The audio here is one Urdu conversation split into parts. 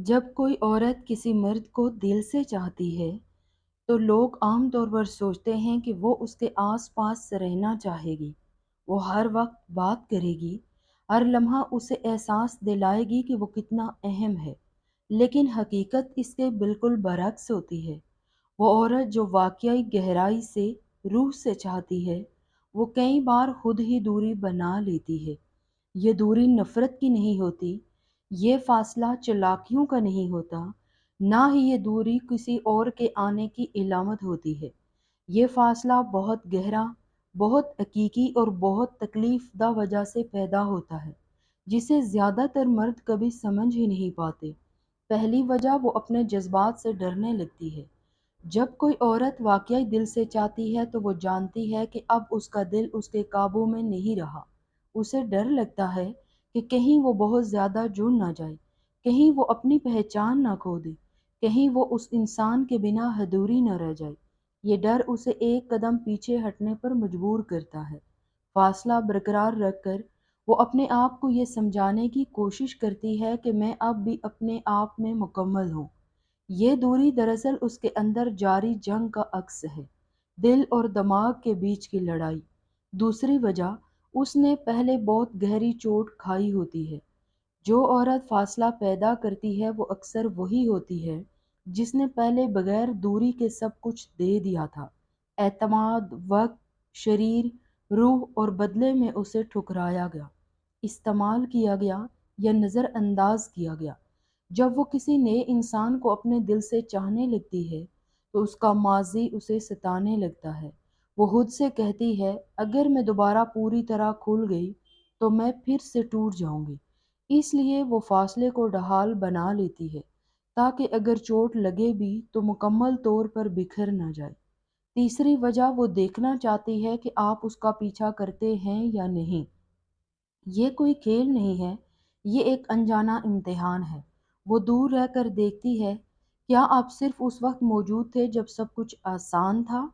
جب کوئی عورت کسی مرد کو دل سے چاہتی ہے تو لوگ عام طور پر سوچتے ہیں کہ وہ اس کے آس پاس رہنا چاہے گی، وہ ہر وقت بات کرے گی، ہر لمحہ اسے احساس دلائے گی کہ وہ کتنا اہم ہے۔ لیکن حقیقت اس کے بالکل برعکس ہوتی ہے۔ وہ عورت جو واقعی گہرائی سے، روح سے چاہتی ہے، وہ کئی بار خود ہی دوری بنا لیتی ہے۔ یہ دوری نفرت کی نہیں ہوتی، یہ فاصلہ چلاکیوں کا نہیں ہوتا، نہ ہی یہ دوری کسی اور کے آنے کی علامت ہوتی ہے۔ یہ فاصلہ بہت گہرا، بہت حقیقی اور بہت تکلیف دہ وجہ سے پیدا ہوتا ہے، جسے زیادہ تر مرد کبھی سمجھ ہی نہیں پاتے۔ پہلی وجہ، وہ اپنے جذبات سے ڈرنے لگتی ہے۔ جب کوئی عورت واقعی دل سے چاہتی ہے تو وہ جانتی ہے کہ اب اس کا دل اس کے قابو میں نہیں رہا۔ اسے ڈر لگتا ہے کہ کہیں وہ بہت زیادہ جڑ نہ جائے، کہیں وہ اپنی پہچان نہ کھو دے، کہیں وہ اس انسان کے بنا ادھوری نہ رہ جائے۔ یہ ڈر اسے ایک قدم پیچھے ہٹنے پر مجبور کرتا ہے۔ فاصلہ برقرار رکھ کر وہ اپنے آپ کو یہ سمجھانے کی کوشش کرتی ہے کہ میں اب بھی اپنے آپ میں مکمل ہوں۔ یہ دوری دراصل اس کے اندر جاری جنگ کا عکس ہے، دل اور دماغ کے بیچ کی لڑائی۔ دوسری وجہ، اس نے پہلے بہت گہری چوٹ کھائی ہوتی ہے۔ جو عورت فاصلہ پیدا کرتی ہے وہ اکثر وہی ہوتی ہے جس نے پہلے بغیر دوری کے سب کچھ دے دیا تھا: اعتماد، وقت، شریر، روح، اور بدلے میں اسے ٹھکرایا گیا، استعمال کیا گیا یا نظر انداز کیا گیا۔ جب وہ کسی نئے انسان کو اپنے دل سے چاہنے لگتی ہے تو اس کا ماضی اسے ستانے لگتا ہے۔ وہ خود سے کہتی ہے، اگر میں دوبارہ پوری طرح کھل گئی تو میں پھر سے ٹوٹ جاؤں گی۔ اس لیے وہ فاصلے کو ڈھال بنا لیتی ہے تاکہ اگر چوٹ لگے بھی تو مکمل طور پر بکھر نہ جائے۔ تیسری وجہ، وہ دیکھنا چاہتی ہے کہ آپ اس کا پیچھا کرتے ہیں یا نہیں۔ یہ کوئی کھیل نہیں ہے، یہ ایک انجانہ امتحان ہے۔ وہ دور رہ کر دیکھتی ہے، کیا آپ صرف اس وقت موجود تھے جب سب کچھ آسان تھا،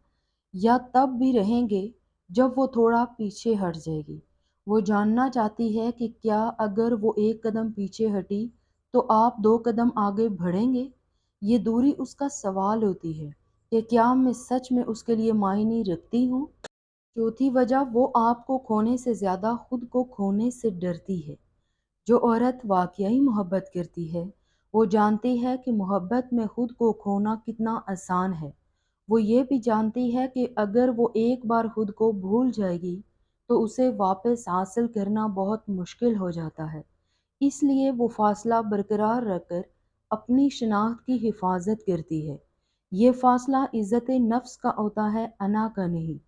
یا تب بھی رہیں گے جب وہ تھوڑا پیچھے ہٹ جائے گی۔ وہ جاننا چاہتی ہے کہ کیا اگر وہ ایک قدم پیچھے ہٹی تو آپ دو قدم آگے بڑھیں گے۔ یہ دوری اس کا سوال ہوتی ہے کہ کیا میں سچ میں اس کے لیے معنی رکھتی ہوں۔ چوتھی وجہ، وہ آپ کو کھونے سے زیادہ خود کو کھونے سے ڈرتی ہے۔ جو عورت واقعی محبت کرتی ہے وہ جانتی ہے کہ محبت میں خود کو کھونا کتنا آسان ہے۔ وہ یہ بھی جانتی ہے کہ اگر وہ ایک بار خود کو بھول جائے گی تو اسے واپس حاصل کرنا بہت مشکل ہو جاتا ہے۔ اس لیے وہ فاصلہ برقرار رکھ کر اپنی شناخت کی حفاظت کرتی ہے۔ یہ فاصلہ عزت نفس کا ہوتا ہے، انا کا نہیں۔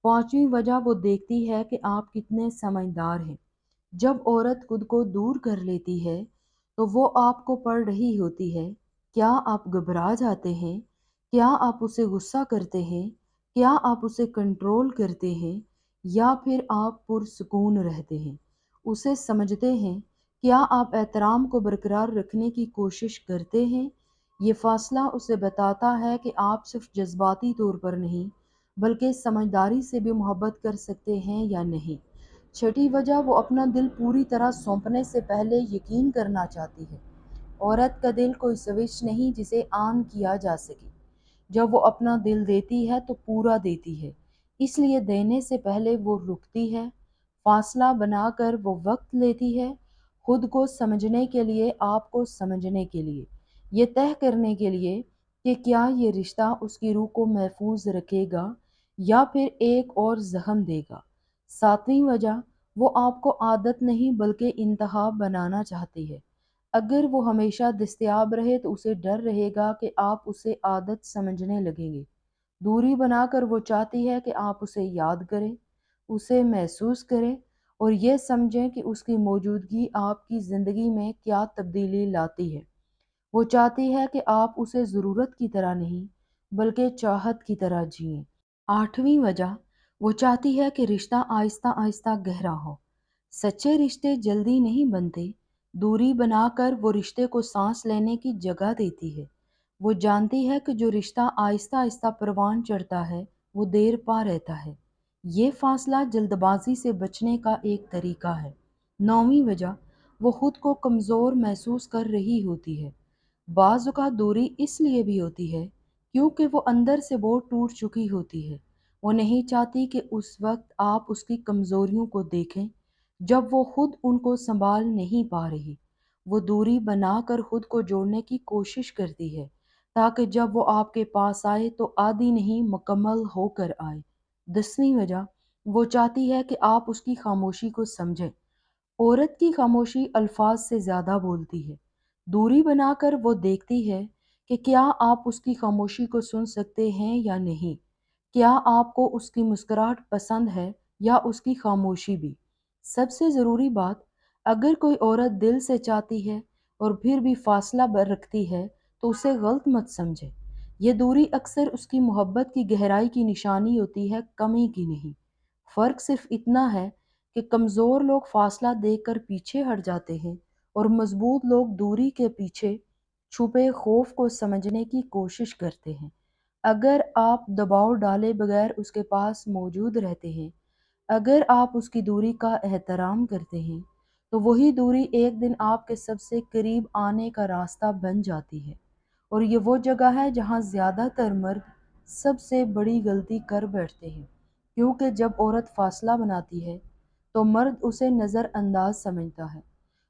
پانچویں وجہ، وہ دیکھتی ہے کہ آپ کتنے سمجھدار ہیں۔ جب عورت خود کو دور کر لیتی ہے تو وہ آپ کو پڑھ رہی ہوتی ہے۔ کیا آپ گھبرا جاتے ہیں؟ کیا آپ اسے غصہ کرتے ہیں؟ کیا آپ اسے کنٹرول کرتے ہیں؟ یا پھر آپ پرسکون رہتے ہیں، اسے سمجھتے ہیں؟ کیا آپ احترام کو برقرار رکھنے کی کوشش کرتے ہیں؟ یہ فاصلہ اسے بتاتا ہے کہ آپ صرف جذباتی طور پر نہیں بلکہ سمجھداری سے بھی محبت کر سکتے ہیں یا نہیں۔ چھٹی وجہ، وہ اپنا دل پوری طرح سونپنے سے پہلے یقین کرنا چاہتی ہے۔ عورت کا دل کوئی سوئچ نہیں جسے آن کیا جا سکے۔ جب وہ اپنا دل دیتی ہے تو پورا دیتی ہے، اس لیے دینے سے پہلے وہ رکتی ہے، فاصلہ بنا کر وہ وقت لیتی ہے، خود کو سمجھنے کے لیے، آپ کو سمجھنے کے لیے، یہ طے کرنے کے لیے کہ کیا یہ رشتہ اس کی روح کو محفوظ رکھے گا یا پھر ایک اور زخم دے گا۔ ساتویں وجہ، وہ آپ کو عادت نہیں بلکہ انتخاب بنانا چاہتی ہے۔ اگر وہ ہمیشہ دستیاب رہے تو اسے ڈر رہے گا کہ آپ اسے عادت سمجھنے لگیں گے۔ دوری بنا کر وہ چاہتی ہے کہ آپ اسے یاد کریں، اسے محسوس کریں اور یہ سمجھیں کہ اس کی موجودگی آپ کی زندگی میں کیا تبدیلی لاتی ہے۔ وہ چاہتی ہے کہ آپ اسے ضرورت کی طرح نہیں بلکہ چاہت کی طرح جئیں۔ آٹھویں وجہ، وہ چاہتی ہے کہ رشتہ آہستہ آہستہ گہرا ہو۔ سچے رشتے جلدی نہیں بنتے۔ دوری بنا کر وہ رشتے کو سانس لینے کی جگہ دیتی ہے۔ وہ جانتی ہے کہ جو رشتہ آہستہ آہستہ پروان چڑھتا ہے وہ دیر پا رہتا ہے۔ یہ فاصلہ جلد بازی سے بچنے کا ایک طریقہ ہے۔ نویں وجہ، وہ خود کو کمزور محسوس کر رہی ہوتی ہے۔ بعض اوقات دوری اس لیے بھی ہوتی ہے کیونکہ وہ اندر سے بہت ٹوٹ چکی ہوتی ہے۔ وہ نہیں چاہتی کہ اس وقت آپ اس کی کمزوریوں کو دیکھیں جب وہ خود ان کو سنبھال نہیں پا رہی۔ وہ دوری بنا کر خود کو جوڑنے کی کوشش کرتی ہے تاکہ جب وہ آپ کے پاس آئے تو آدھی نہیں مکمل ہو کر آئے۔ 10ویں وجہ، وہ چاہتی ہے کہ آپ اس کی خاموشی کو سمجھیں۔ عورت کی خاموشی الفاظ سے زیادہ بولتی ہے۔ دوری بنا کر وہ دیکھتی ہے کہ کیا آپ اس کی خاموشی کو سن سکتے ہیں یا نہیں۔ کیا آپ کو اس کی مسکراہٹ پسند ہے یا اس کی خاموشی بھی۔ سب سے ضروری بات، اگر کوئی عورت دل سے چاہتی ہے اور پھر بھی فاصلہ رکھتی ہے تو اسے غلط مت سمجھے۔ یہ دوری اکثر اس کی محبت کی گہرائی کی نشانی ہوتی ہے، کمی کی نہیں۔ فرق صرف اتنا ہے کہ کمزور لوگ فاصلہ دیکھ کر پیچھے ہٹ جاتے ہیں اور مضبوط لوگ دوری کے پیچھے چھپے خوف کو سمجھنے کی کوشش کرتے ہیں۔ اگر آپ دباؤ ڈالے بغیر اس کے پاس موجود رہتے ہیں، اگر آپ اس کی دوری کا احترام کرتے ہیں، تو وہی دوری ایک دن آپ کے سب سے قریب آنے کا راستہ بن جاتی ہے۔ اور یہ وہ جگہ ہے جہاں زیادہ تر مرد سب سے بڑی غلطی کر بیٹھتے ہیں، کیونکہ جب عورت فاصلہ بناتی ہے تو مرد اسے نظر انداز سمجھتا ہے۔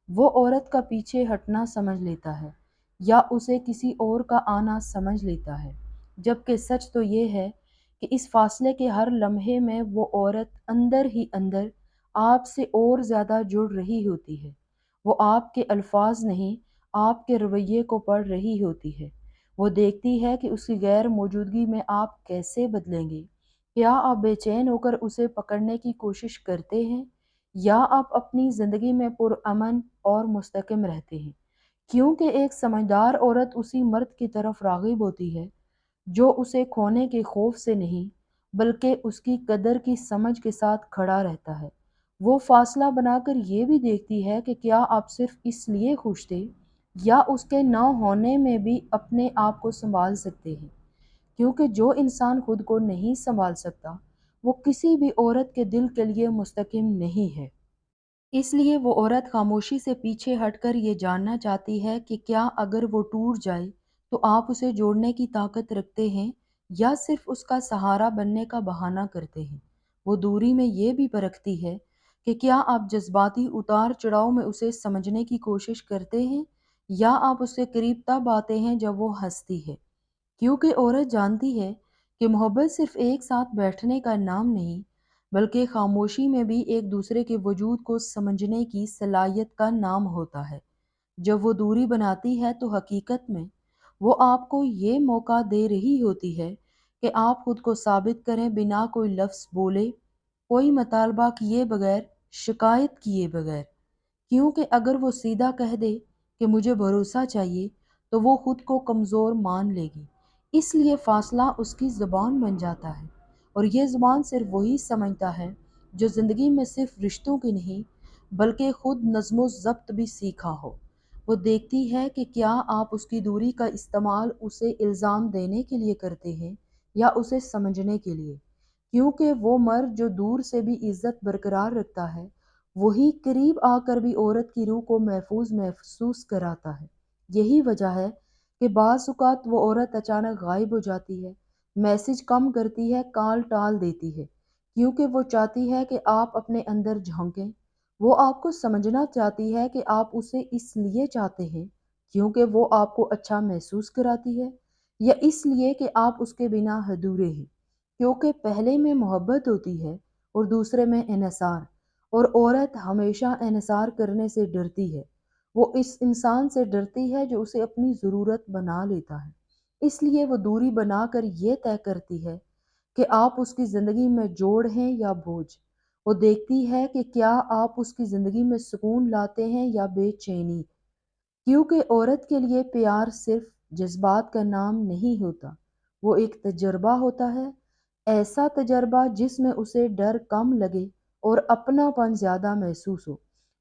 وہ عورت کا پیچھے ہٹنا سمجھ لیتا ہے یا اسے کسی اور کا آنا سمجھ لیتا ہے، جبکہ سچ تو یہ ہے کہ اس فاصلے کے ہر لمحے میں وہ عورت اندر ہی اندر آپ سے اور زیادہ جڑ رہی ہوتی ہے۔ وہ آپ کے الفاظ نہیں، آپ کے رویے کو پڑھ رہی ہوتی ہے۔ وہ دیکھتی ہے کہ اس کی غیر موجودگی میں آپ کیسے بدلیں گے۔ کیا آپ بے چین ہو کر اسے پکڑنے کی کوشش کرتے ہیں یا آپ اپنی زندگی میں پرامن اور مستحکم رہتے ہیں؟ کیونکہ ایک سمجھدار عورت اسی مرد کی طرف راغب ہوتی ہے جو اسے کھونے کے خوف سے نہیں بلکہ اس کی قدر کی سمجھ کے ساتھ کھڑا رہتا ہے۔ وہ فاصلہ بنا کر یہ بھی دیکھتی ہے کہ کیا آپ صرف اس لیے خوش تھے یا اس کے نہ ہونے میں بھی اپنے آپ کو سنبھال سکتے ہیں، کیونکہ جو انسان خود کو نہیں سنبھال سکتا وہ کسی بھی عورت کے دل کے لیے مستحکم نہیں ہے۔ اس لیے وہ عورت خاموشی سے پیچھے ہٹ کر یہ جاننا چاہتی ہے کہ کیا اگر وہ ٹوٹ جائے تو آپ اسے جوڑنے کی طاقت رکھتے ہیں یا صرف اس کا سہارا بننے کا بہانہ کرتے ہیں۔ وہ دوری میں یہ بھی پرکھتی ہے کہ کیا آپ جذباتی اتار چڑھاؤ میں اسے سمجھنے کی کوشش کرتے ہیں یا آپ اس کے قریب تب آتے ہیں جب وہ ہنستی ہے، کیونکہ عورت جانتی ہے کہ محبت صرف ایک ساتھ بیٹھنے کا نام نہیں بلکہ خاموشی میں بھی ایک دوسرے کے وجود کو سمجھنے کی صلاحیت کا نام ہوتا ہے۔ جب وہ دوری بناتی ہے تو حقیقت میں وہ آپ کو یہ موقع دے رہی ہوتی ہے کہ آپ خود کو ثابت کریں بنا کوئی لفظ بولے، کوئی مطالبہ کیے بغیر، شکایت کیے بغیر۔ کیونکہ اگر وہ سیدھا کہہ دے کہ مجھے بھروسہ چاہیے تو وہ خود کو کمزور مان لے گی، اس لیے فاصلہ اس کی زبان بن جاتا ہے، اور یہ زبان صرف وہی سمجھتا ہے جو زندگی میں صرف رشتوں کی نہیں بلکہ خود نظم و ضبط بھی سیکھا ہو۔ وہ دیکھتی ہے کہ کیا آپ اس کی دوری کا استعمال اسے الزام دینے کے لیے کرتے ہیں یا اسے سمجھنے کے لیے، کیونکہ وہ مرد جو دور سے بھی عزت برقرار رکھتا ہے وہی قریب آ کر بھی عورت کی روح کو محفوظ محسوس کراتا ہے۔ یہی وجہ ہے کہ بعض اوقات وہ عورت اچانک غائب ہو جاتی ہے، میسج کم کرتی ہے، کال ٹال دیتی ہے، کیونکہ وہ چاہتی ہے کہ آپ اپنے اندر جھانکیں۔ وہ آپ کو سمجھنا چاہتی ہے کہ آپ اسے اس لیے چاہتے ہیں کیونکہ وہ آپ کو اچھا محسوس کراتی ہے یا اس لیے کہ آپ اس کے بنا ادھورے ہیں، کیونکہ پہلے میں محبت ہوتی ہے اور دوسرے میں انحصار، اور عورت ہمیشہ انحصار کرنے سے ڈرتی ہے۔ وہ اس انسان سے ڈرتی ہے جو اسے اپنی ضرورت بنا لیتا ہے، اس لیے وہ دوری بنا کر یہ طے کرتی ہے کہ آپ اس کی زندگی میں جوڑ ہیں یا بوجھ۔ وہ دیکھتی ہے کہ کیا آپ اس کی زندگی میں سکون لاتے ہیں یا بے چینی، کیونکہ عورت کے لیے پیار صرف جذبات کا نام نہیں ہوتا، وہ ایک تجربہ ہوتا ہے، ایسا تجربہ جس میں اسے ڈر کم لگے اور اپنا پن زیادہ محسوس ہو۔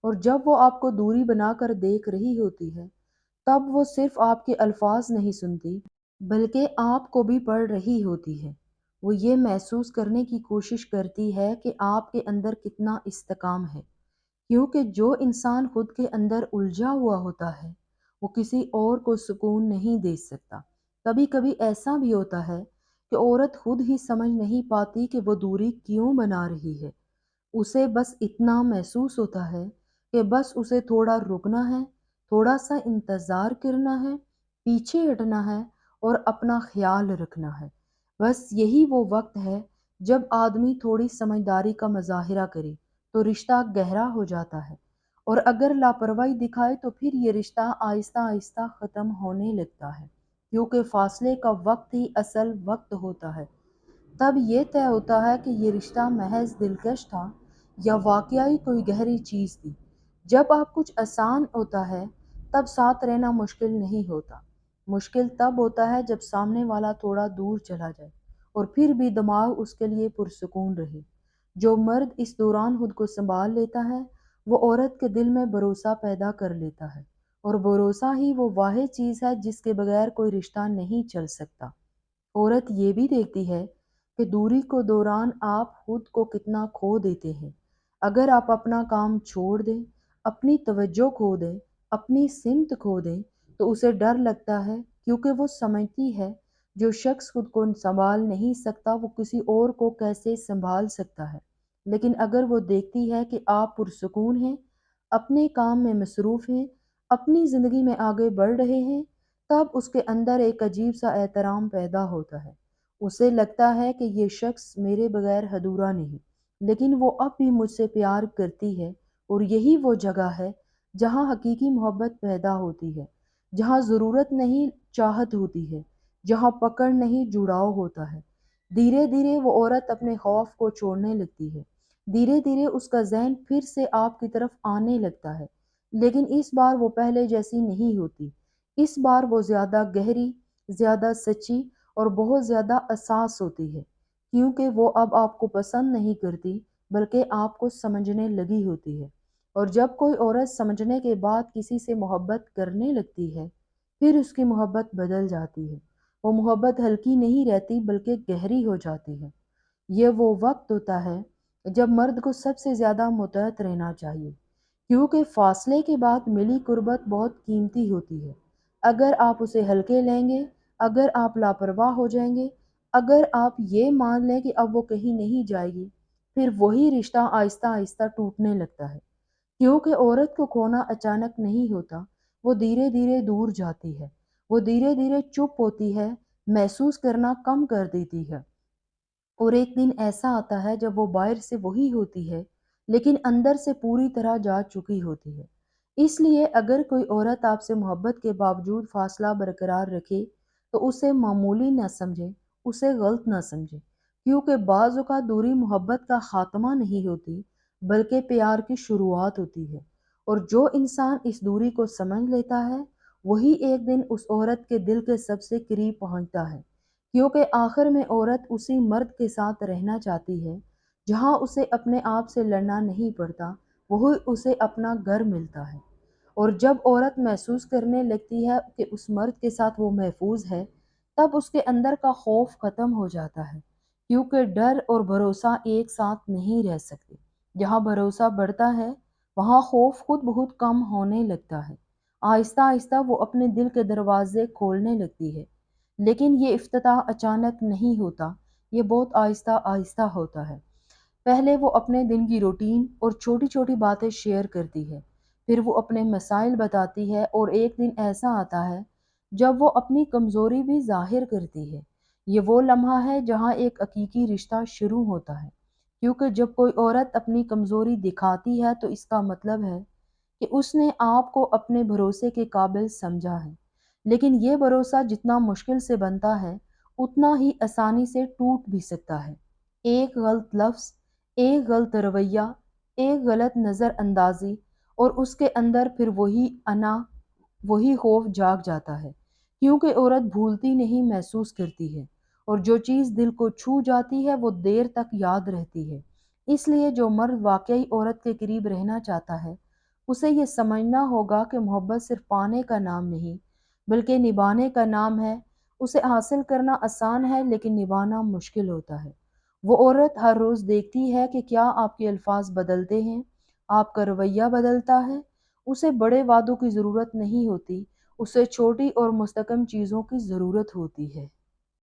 اور جب وہ آپ کو دوری بنا کر دیکھ رہی ہوتی ہے تب وہ صرف آپ کے الفاظ نہیں سنتی بلکہ آپ کو بھی پڑھ رہی ہوتی ہے۔ وہ یہ محسوس کرنے کی کوشش کرتی ہے کہ آپ کے اندر کتنا استحکام ہے، کیونکہ جو انسان خود کے اندر الجھا ہوا ہوتا ہے وہ کسی اور کو سکون نہیں دے سکتا۔ کبھی کبھی ایسا بھی ہوتا ہے کہ عورت خود ہی سمجھ نہیں پاتی کہ وہ دوری کیوں بنا رہی ہے۔ اسے بس اتنا محسوس ہوتا ہے کہ بس اسے تھوڑا رکنا ہے، تھوڑا سا انتظار کرنا ہے، پیچھے ہٹنا ہے اور اپنا خیال رکھنا ہے۔ بس یہی وہ وقت ہے جب آدمی تھوڑی سمجھداری کا مظاہرہ کرے تو رشتہ گہرا ہو جاتا ہے، اور اگر لاپرواہی دکھائے تو پھر یہ رشتہ آہستہ آہستہ ختم ہونے لگتا ہے، کیونکہ فاصلے کا وقت ہی اصل وقت ہوتا ہے۔ تب یہ طے ہوتا ہے کہ یہ رشتہ محض دلکش تھا یا واقعی کوئی گہری چیز تھی۔ جب آپ کچھ آسان ہوتا ہے تب ساتھ رہنا مشکل نہیں ہوتا۔ مشکل تب ہوتا ہے جب سامنے والا تھوڑا دور چلا جائے اور پھر بھی دماغ اس کے لیے پرسکون رہے۔ جو مرد اس دوران خود کو سنبھال لیتا ہے وہ عورت کے دل میں بھروسہ پیدا کر لیتا ہے، اور بھروسہ ہی وہ واحد چیز ہے جس کے بغیر کوئی رشتہ نہیں چل سکتا۔ عورت یہ بھی دیکھتی ہے کہ دوری کو دوران آپ خود کو کتنا کھو دیتے ہیں۔ اگر آپ اپنا کام چھوڑ دیں، اپنی توجہ کھو دیں، اپنی سمت کھو دیں تو اسے ڈر لگتا ہے، کیونکہ وہ سمجھتی ہے جو شخص خود کو سنبھال نہیں سکتا وہ کسی اور کو کیسے سنبھال سکتا ہے۔ لیکن اگر وہ دیکھتی ہے کہ آپ پرسکون ہیں، اپنے کام میں مصروف ہیں، اپنی زندگی میں آگے بڑھ رہے ہیں، تب اس کے اندر ایک عجیب سا احترام پیدا ہوتا ہے۔ اسے لگتا ہے کہ یہ شخص میرے بغیر ادھورا نہیں، لیکن وہ اب بھی مجھ سے پیار کرتی ہے، اور یہی وہ جگہ ہے جہاں حقیقی محبت پیدا ہوتی ہے، جہاں ضرورت نہیں چاہت ہوتی ہے، جہاں پکڑ نہیں جڑاؤ ہوتا ہے۔ دھیرے دھیرے وہ عورت اپنے خوف کو چھوڑنے لگتی ہے، دھیرے دھیرے اس کا ذہن پھر سے آپ کی طرف آنے لگتا ہے، لیکن اس بار وہ پہلے جیسی نہیں ہوتی۔ اس بار وہ زیادہ گہری، زیادہ سچی اور بہت زیادہ احساس ہوتی ہے، کیونکہ وہ اب آپ کو پسند نہیں کرتی بلکہ آپ کو سمجھنے لگی ہوتی ہے۔ اور جب کوئی عورت سمجھنے کے بعد کسی سے محبت کرنے لگتی ہے پھر اس کی محبت بدل جاتی ہے۔ وہ محبت ہلکی نہیں رہتی بلکہ گہری ہو جاتی ہے۔ یہ وہ وقت ہوتا ہے جب مرد کو سب سے زیادہ متحد رہنا چاہیے، کیونکہ فاصلے کے بعد ملی قربت بہت قیمتی ہوتی ہے۔ اگر آپ اسے ہلکے لیں گے، اگر آپ لاپرواہ ہو جائیں گے، اگر آپ یہ مان لیں کہ اب وہ کہیں نہیں جائے گی، پھر وہی رشتہ آہستہ آہستہ ٹوٹنے لگتا ہے۔ کیونکہ عورت کو کھونا اچانک نہیں ہوتا، وہ دھیرے دھیرے دور جاتی ہے، وہ دھیرے دھیرے چپ ہوتی ہے، محسوس کرنا کم کر دیتی ہے، اور ایک دن ایسا آتا ہے جب وہ باہر سے وہی ہوتی ہے لیکن اندر سے پوری طرح جا چکی ہوتی ہے۔ اس لیے اگر کوئی عورت آپ سے محبت کے باوجود فاصلہ برقرار رکھے تو اسے معمولی نہ سمجھے، اسے غلط نہ سمجھے، کیونکہ بعض اوقات دوری محبت کا خاتمہ نہیں ہوتی بلکہ پیار کی شروعات ہوتی ہے، اور جو انسان اس دوری کو سمجھ لیتا ہے وہی ایک دن اس عورت کے دل کے سب سے قریب پہنچتا ہے، کیونکہ آخر میں عورت اسی مرد کے ساتھ رہنا چاہتی ہے جہاں اسے اپنے آپ سے لڑنا نہیں پڑتا، وہی اسے اپنا گھر ملتا ہے۔ اور جب عورت محسوس کرنے لگتی ہے کہ اس مرد کے ساتھ وہ محفوظ ہے، تب اس کے اندر کا خوف ختم ہو جاتا ہے، کیونکہ ڈر اور بھروسہ ایک ساتھ نہیں رہ سکتے۔ جہاں بھروسہ بڑھتا ہے وہاں خوف خود بہت کم ہونے لگتا ہے۔ آہستہ آہستہ وہ اپنے دل کے دروازے کھولنے لگتی ہے، لیکن یہ افتتاح اچانک نہیں ہوتا، یہ بہت آہستہ آہستہ ہوتا ہے۔ پہلے وہ اپنے دن کی روٹین اور چھوٹی چھوٹی باتیں شیئر کرتی ہے، پھر وہ اپنے مسائل بتاتی ہے، اور ایک دن ایسا آتا ہے جب وہ اپنی کمزوری بھی ظاہر کرتی ہے۔ یہ وہ لمحہ ہے جہاں ایک حقیقی رشتہ شروع ہوتا ہے، کیونکہ جب کوئی عورت اپنی کمزوری دکھاتی ہے تو اس کا مطلب ہے کہ اس نے آپ کو اپنے بھروسے کے قابل سمجھا ہے، لیکن یہ بھروسہ جتنا مشکل سے بنتا ہے اتنا ہی آسانی سے ٹوٹ بھی سکتا ہے۔ ایک غلط لفظ، ایک غلط رویہ، ایک غلط نظر اندازی، اور اس کے اندر پھر وہی انا، وہی خوف جاگ جاتا ہے، کیونکہ عورت بھولتی نہیں، محسوس کرتی ہے، اور جو چیز دل کو چھو جاتی ہے وہ دیر تک یاد رہتی ہے۔ اس لیے جو مرد واقعی عورت کے قریب رہنا چاہتا ہے اسے یہ سمجھنا ہوگا کہ محبت صرف پانے کا نام نہیں بلکہ نبھانے کا نام ہے۔ اسے حاصل کرنا آسان ہے لیکن نبھانا مشکل ہوتا ہے۔ وہ عورت ہر روز دیکھتی ہے کہ کیا آپ کے الفاظ بدلتے ہیں، آپ کا رویہ بدلتا ہے۔ اسے بڑے وعدوں کی ضرورت نہیں ہوتی، اسے چھوٹی اور مستحکم چیزوں کی ضرورت ہوتی ہے۔